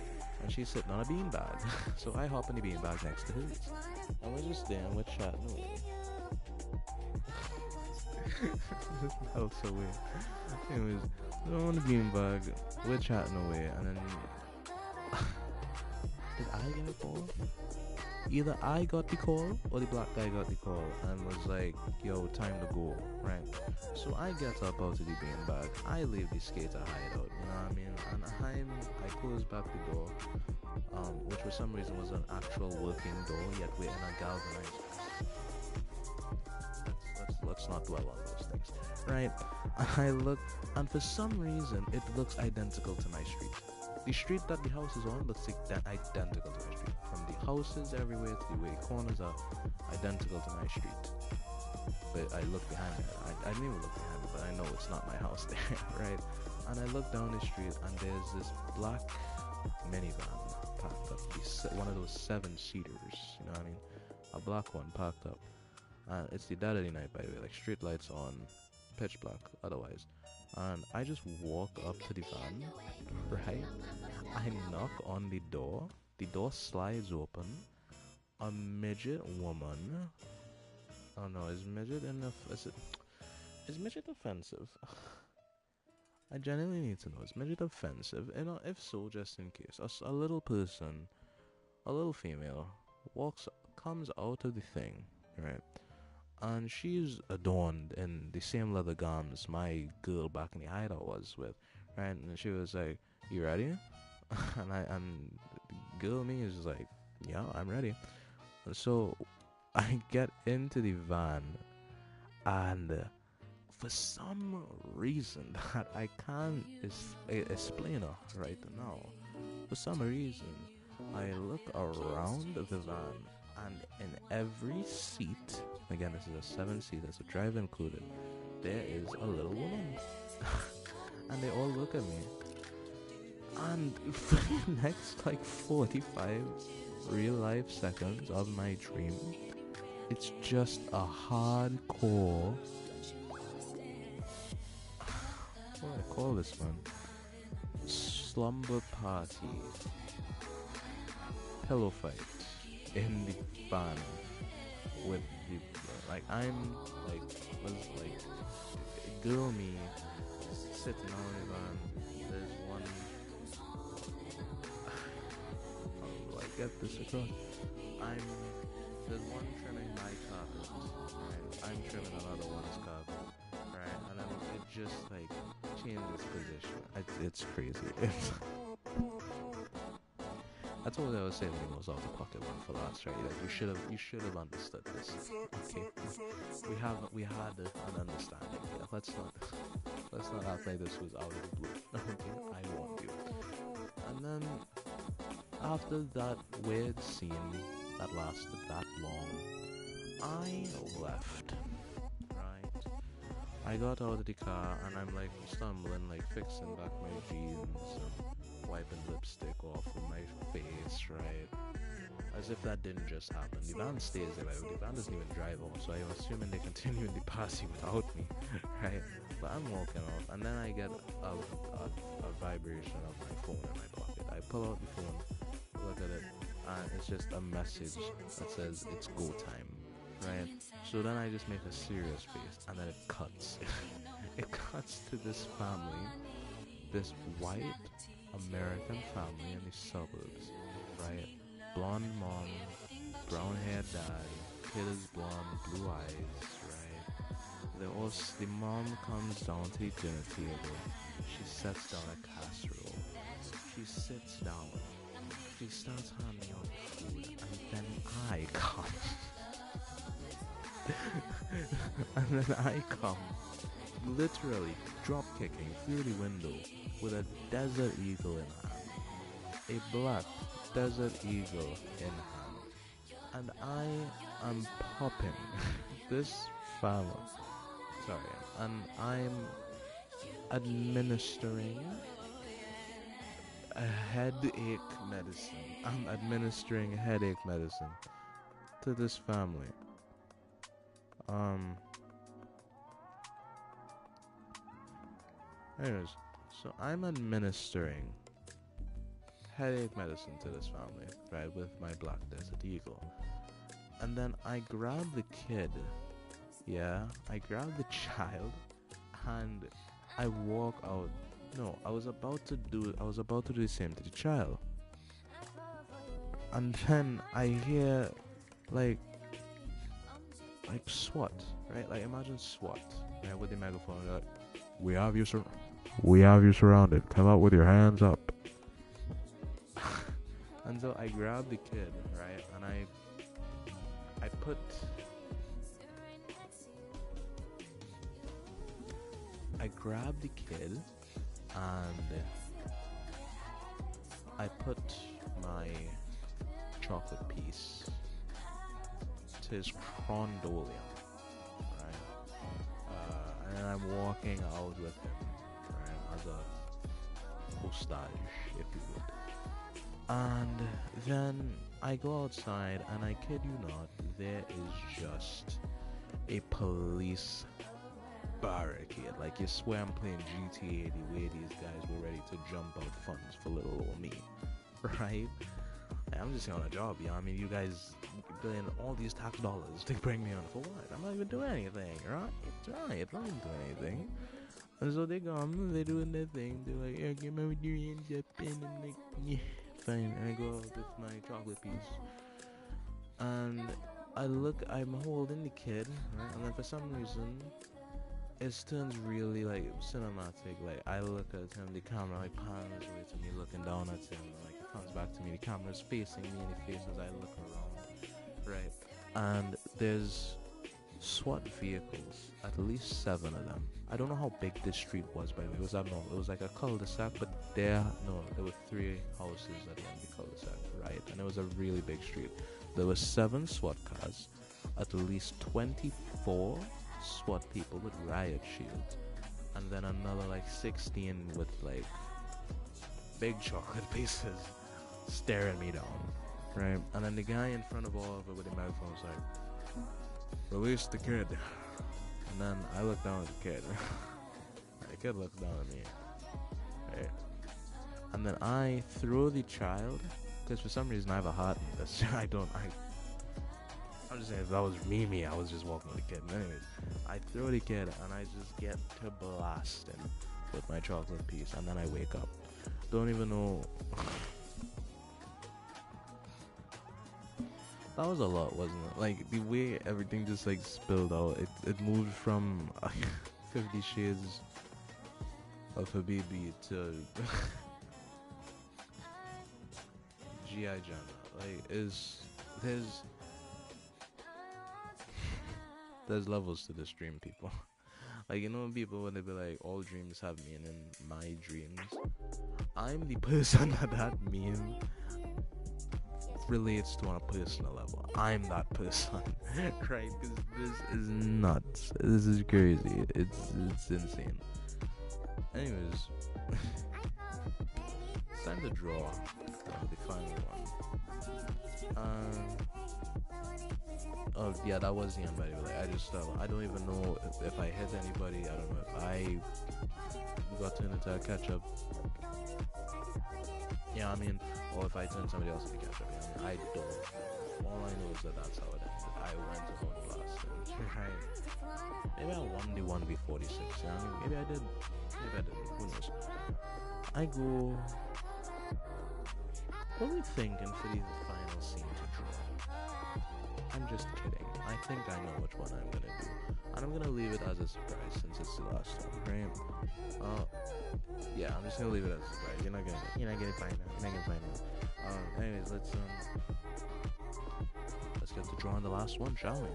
And she's sitting on a beanbag, so I hop in the beanbag next to hers, and we're just there, and we're chatting away. This felt so weird. Anyways, we're on the beanbag, we're chatting away, and then did I get a call? Either I got the call or the black guy got the call and was like, yo, time to go, right? So I get up out of the beanbag, I leave the skater hideout, you know what I mean? And I close back the door, which for some reason was an actual working door, yet we're in a galvanized. Let's not dwell on those things, right? I look, and for some reason, it looks identical to my street. The street that the house is on looks identical to my street. From the houses everywhere to the way the corners are identical to my street. But I look behind me. I didn't even look behind me, but I know it's not my house there, right? And I look down the street, and there's this black minivan parked up. One of those 7-seaters, you know what I mean? A black one parked up. It's the dead of the night, by the way, like street lights on, pitch black otherwise. And I just walk up to the van, right? I knock on the door slides open. A midget woman. Oh no, is midget offensive? I genuinely need to know, is midget offensive? And if so, just in case, a little person, a little female, comes out of the thing, right? And she's adorned in the same leather garments my girl back in the hideout was with, right? And she was like, "You ready?" and girl me is just like, "Yeah, I'm ready." And so I get into the van, and for some reason that I can't explain right now, for some reason I look around the van, and in every seat, again this is a 7-seat, that's a drive included, there is a little woman. And they all look at me, and for the next like 45 real life seconds of my dream, it's just a hardcore, what do I call this one, slumber party pillow fight in the van with the, like, I'm like, was like girl me sitting on the van. There's one, how do I get this across? There's one trimming my carpet, right? I'm trimming another one's carpet, right? And then it just like changes position. It's crazy. That's what I was saying when it was out of pocket one for last, right? Like you should have understood this. Okay, we had an understanding. Yeah, let's not act like this was out of the blue. Okay, I warned you. And then after that weird scene that lasted that long, I left. Right, I got out of the car and I'm like stumbling, like fixing back my jeans, wiping lipstick off of my face, right? As if that didn't just happen. The van stays there, right? The van doesn't even drive home, so I'm assuming they continue in the party without me, right? But I'm walking off, and then I get a vibration of my phone in my pocket. I pull out the phone, look at it, and it's just a message that says it's go time, right? So then I just make a serious face, and then it cuts. It cuts to this family, this white American family in the suburbs, right? Blonde mom, brown haired dad, kid is blonde, blue eyes, right? The mom comes down to the dinner table. She sets down a casserole. She sits down. She starts handing out food, and then I come. And then I come, literally drop kicking through the window with a desert eagle in hand, a black desert eagle in hand, and I am popping this family. Sorry, and I'm administering a headache medicine. I'm administering headache medicine to this family. Anyways, so I'm administering headache medicine to this family, right, with my Black Desert Eagle. And then I grab the kid, I grab the child, and I walk out. No, I was about to do the same to the child. And then I hear, like SWAT, right? Like, imagine SWAT, right, with the megaphone, like, we have you surrounded. Come out with your hands up. And so I grab the kid, right, and I grab the kid and I put my chocolate piece to his crondolium, right? And I'm walking out with him, right, as a hostage, if you would. And then I go outside, and I kid you not, there is just a police barricade. Like, you swear I'm playing GTA, the way these guys were ready to jump out funds for little old me, right? I'm just on a job, I mean, you guys paying all these tax dollars to bring me on for what? I'm not even doing anything, right? It's right, I'm not doing anything. And so they come, they're doing their thing, they're like, yeah, give me your hands up, and I'm like, yeah, fine. And I go out with my chocolate piece, and I'm holding the kid, right? And then for some reason, it turns really like cinematic. Like, I look at him, the camera like pans away to me, looking down at him, and, like, it comes back to me, the camera's facing me in the face as I look around, right? And there's SWAT vehicles, at least 7 of them. I don't know how big this street was, by the way. It was abnormal. It was like a cul-de-sac, but there were 3 houses at the end of the cul-de-sac, right? And it was a really big street. There were 7 SWAT cars, at least 24 SWAT people with riot shields, and then another like 16 with like big chocolate pieces staring me down, right? And then the guy in front of all of it with the microphone was like, release the kid. And then I looked down at the kid. The kid looked down at me, right? And then I throw the child, because for some reason I have a heart in this. I'm just saying, if that was me, I was just walking with the kid. But anyways, I throw the kid and I just get to blasting with my chocolate piece, and then I wake up. Don't even know. That was a lot, wasn't it? Like, the way everything just like spilled out. It moved from 50 Shades of Habibi to G.I. Jannah. Like, there's levels to this dream, people. Like, you know, people, when they be like, all dreams have meaning, my dreams, I'm the person that meme relates to on a personal level. I'm that person, right? Because this is nuts. This is crazy. It's insane. Anyways, it's time to draw the final one. Oh yeah, that was the end, by the way. Like, I don't even know if I hit anybody. I don't know if I got turned into a catch-up. Yeah, I mean, or if I turned somebody else into catch-up. Yeah, I mean, I don't know. All I know is that's how it ended. I went to home blast, and right. Maybe I won the 1v46. Yeah, I mean, maybe I did. Maybe I didn't. Who knows? I go. What are we thinking for the final scene to draw? I'm just kidding. I think I know which one I'm gonna do, and I'm gonna leave it as a surprise since it's the last one, right? Yeah, I'm just gonna leave it as a surprise. You're not gonna find out. Anyways, let's get to drawing the last one, shall we?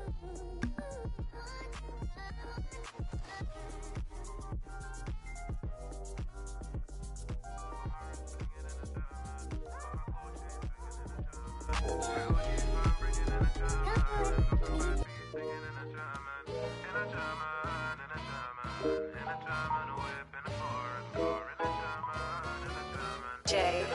Jay.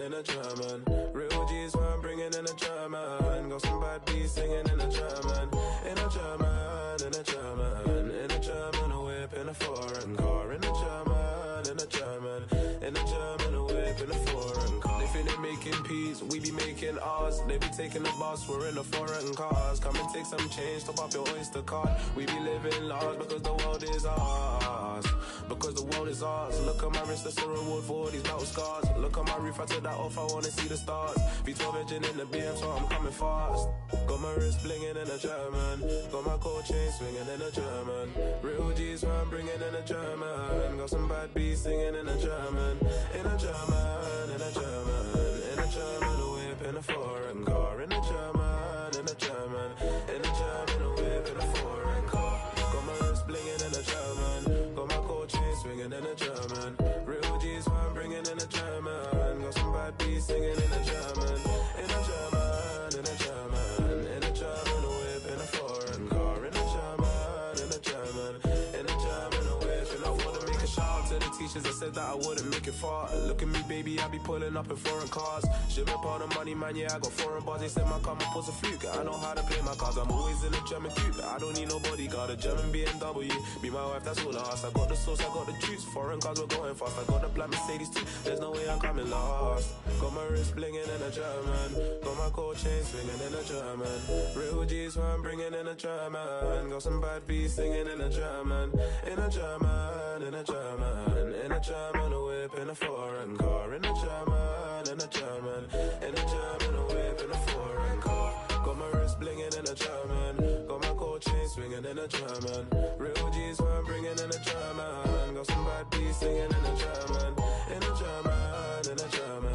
singing in a German. Real G's where I'm bringing in a German. Got some bad bees singing in a German. In a German, in a German, in a German, a whip in a foreign car. In a German, in a German, in a German, a whip in a foreign car. They think they're making peace, we be making ours. They be taking the bus, we're in a foreign cars. Come and take some change, top up your Oyster card. We be living large because the world is ours. Because the world is ours. Look at my wrist, that's a reward for all these battle scars. Look at my roof, I took that off, I wanna see the stars. V12 engine in the BM, so I'm coming fast. Got my wrist blinging in a German. Got my gold chain swinging in a German. Real G's where I'm bringing in a German. Got some bad bees singing in a German. In a German, in a German, in a German, a whip in a foreign car. In a German, in a German, in a German, a whip in a foreign car. Got my wrist blinging in a German. Got my gold chain swinging in a German. Real G's where I'm bringing in a German. Got some bad bees singing in a German. In a German, in a German, in a German, a whip in a foreign car. In a German, in a German, in a German, a whip. And I wanna make a shout out to the teachers that said that I wouldn't make it far. Look at me, baby, I be pulling up in foreign cars. Shipping part of money, man, yeah, I got foreign bars. They said my car, my pulse a fluke. I know how to play my cards, I'm always in a German coupe. I don't need no bodyguard, a German BMW. Be my wife, that's all I ask. I got the sauce, I got the juice. Foreign cars, we're going fast. I got the black Mercedes too, there's no way I'm coming last. Got my wrist blinging in a German. Got my gold chain swinging in a German. Real G's where I'm bringing in a German. Got some bad bees singing in a German. In a German, in a German, in a German, a whip in a foreign car. In a German, in a German, in a German, a whip in a foreign car. Got my wrist blinging in a German. Got my gold chain swinging in a German. Real G's where I'm bringing in a German. Got some bad bees singing in a German. In a German, in a German,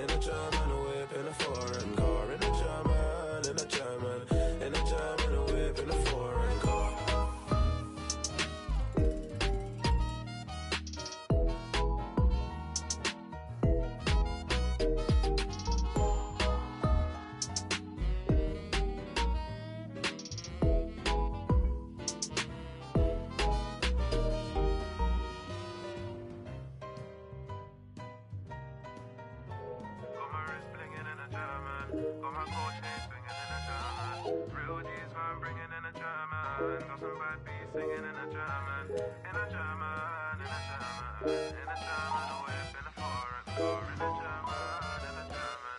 in a German, a whip in a foreign car. In a German, in a German, in a German, a whip in a foreign car. Got some bad bees singing in a German. In a German, in a German, in a German, a whip in a foreign car. In a German, in a German,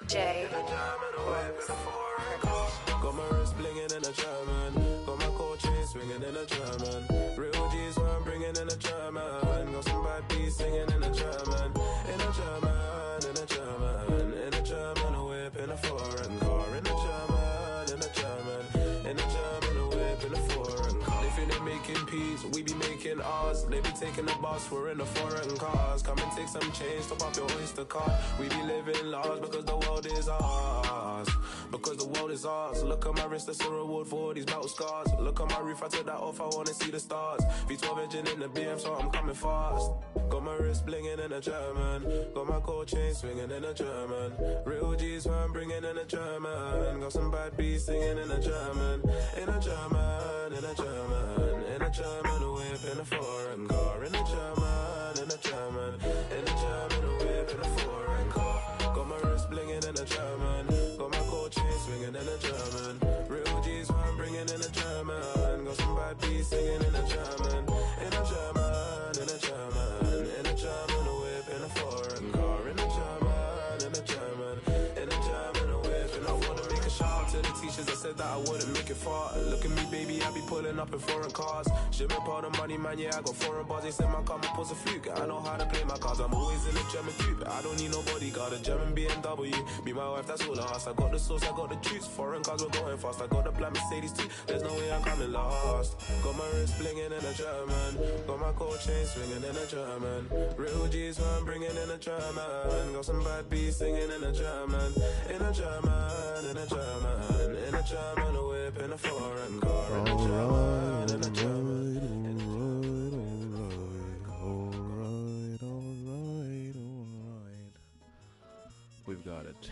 Jay. in a German, a whip in a foreign car. Got my wrist blinging in a German. Got my gold chain swinging in a German. Real G's where I'm bringing in a German. Got some bad bees singing in a German. In a German, in a German, in a German, a whip in a foreign car. In a German, in a German, in a German, a whip in a foreign car. They think they're making peace, we be making ours. They be taking the bus, we're in the foreign cars. Come and take some change, top up your Oyster card. We be living large because the world is ours. Because the world is ours. Look at my wrist, that's a reward for all these battle scars. Look at my roof, I took that off, I wanna see the stars. V12 engine in the BM, so I'm coming fast. Got my wrist blinging in a German. Got my gold chain swinging in a German. Real G's where I'm bringing in a German. Got some bad bees singing in a German. In a German, in a German, in a German, a whip in a foreign car. In a German, in a German, in a German, a whip in a foreign car. Got my wrist blinging in a German. Got my gold chain swinging in a German. Real G's where I'm bringing in a German. Got some bad bees singing in a German. In a German, in a German, in a German, a whip in a foreign car. In a German, in a German, in a German, a whip. And I wanna make a shout out to the teachers that said that I wouldn't make it far. Look at me, baby, I be pulling up in foreign cars. Shipping part of money, man, yeah, I got foreign bars. They said my car, my pulse a fluke. I know how to play my cards, I'm always in a German coupe. I don't need no bodyguard, a German BMW. Be my wife, that's all I ask. I got the sauce, I got the juice. Foreign cars, we're going fast. I got the black Mercedes too, there's no way I'm coming last. Got my wrist blinging in a German. Got my gold chain swinging in a German. Real G's where I'm bringing in a German. Got some bad bees singing in a German. In a German, in a German, in a German, a whip in a foreign car. In a German, in a German, in a Alright. We've got it.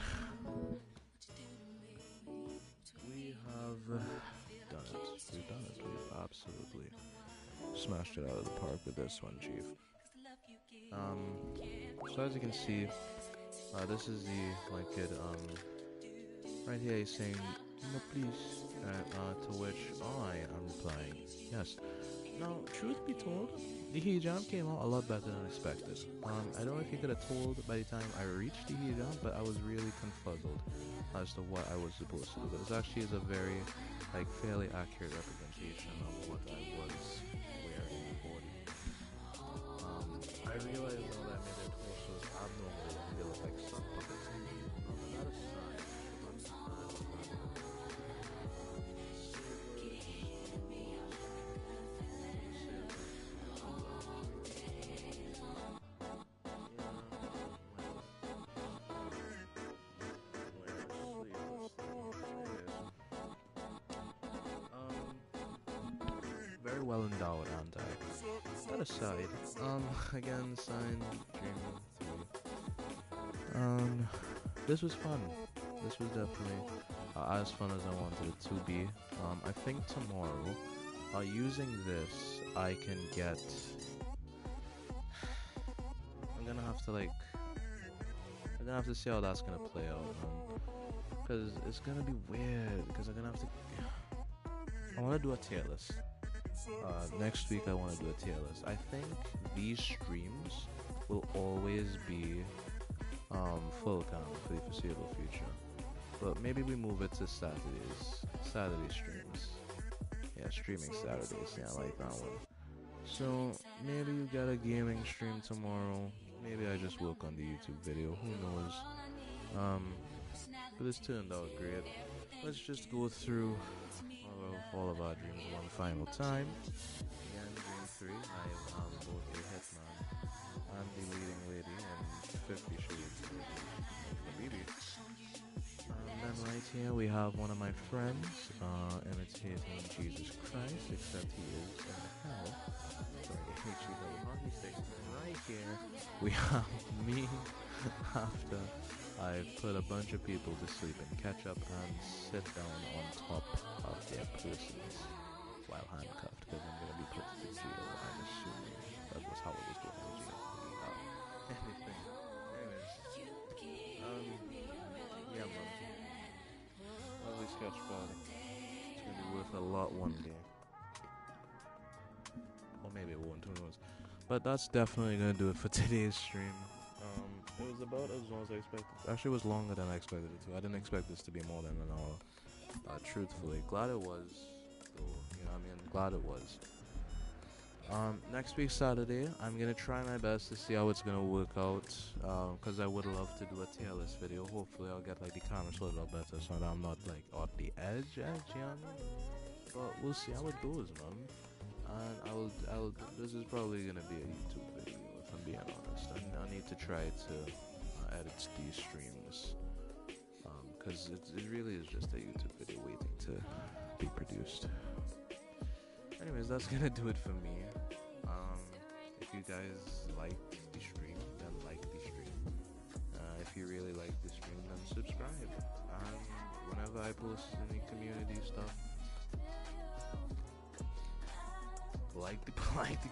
We have done it. We've done it. We've absolutely smashed it out of the park with this one, Chief. So as you can see, This is the my kid. Right here he's saying, no, please. To which I am replying, yes. Now, truth be told, the hijab came out a lot better than expected. I don't know if you could have told by the time I reached the hijab, but I was really confuzzled as to what I was supposed to do. But this actually is a very, like, fairly accurate representation of what I was wearing before. I realized though that made their torsos abnormally long. They look like sock puppets. But that aside, very well endowed, aren't I? That aside, again, sign dreaming 3. This was fun. This was definitely as fun as I wanted it to be. I think tomorrow, using this, I can get. I'm gonna have to I'm gonna have to see how that's gonna play out, man. Cause it's gonna be weird. Because I'm gonna have to. I want to do a tier list. Next week I want to do a tier list. I think these streams will always be full count for the foreseeable future. But maybe we move it to Saturdays. Saturday streams. Yeah, streaming Saturdays. Yeah, I like that one. So maybe you got a gaming stream tomorrow. Maybe I just work on the YouTube video. Who knows? But this turned out great. Let's just go through all of our dreams one final time. Again, dream 3. I am both a hitman and the leading lady in 50 Shades of Baby. And then right here we have one of my friends imitating Jesus Christ, except he is in hell. Sorry, right here we have me after I put a bunch of people to sleep in ketchup and sit down on top of their persons while handcuffed, because I'm going to be put to jail. I'm assuming that was how it was doing in jail. Anything. Anyways. Yeah, man. Lovely sketch pad. It's going to be worth a lot one day. Or maybe it won't, who knows. But that's definitely going to do it for today's stream. It was about as long as I expected. Actually, it was longer than I expected it to. I didn't expect this to be more than an hour. Truthfully, glad it was. Though, you know what I mean? Glad it was. Next week Saturday, I'm gonna try my best to see how it's gonna work out. Cause I would love to do a tier list video. Hopefully, I'll get like the camera sorted out better, so that I'm not like at the edge. You know what I mean? But we'll see how it goes, man. And this is probably gonna be a YouTube video, if I'm being honest. I need to try to edit these streams, because it really is just a YouTube video waiting to be produced. Anyways, that's gonna do it for me. If you guys like the stream, then like the stream. If you really like the stream, then subscribe. Whenever I post any community stuff, like the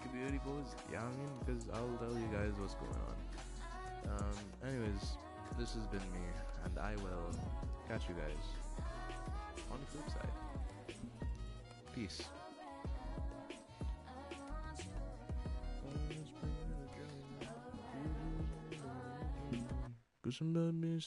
community post, yeah, I mean, because I'll tell you guys what's going on. Anyways, this has been me, and I will catch you guys on the flip side. Peace. Cause I'm not missing.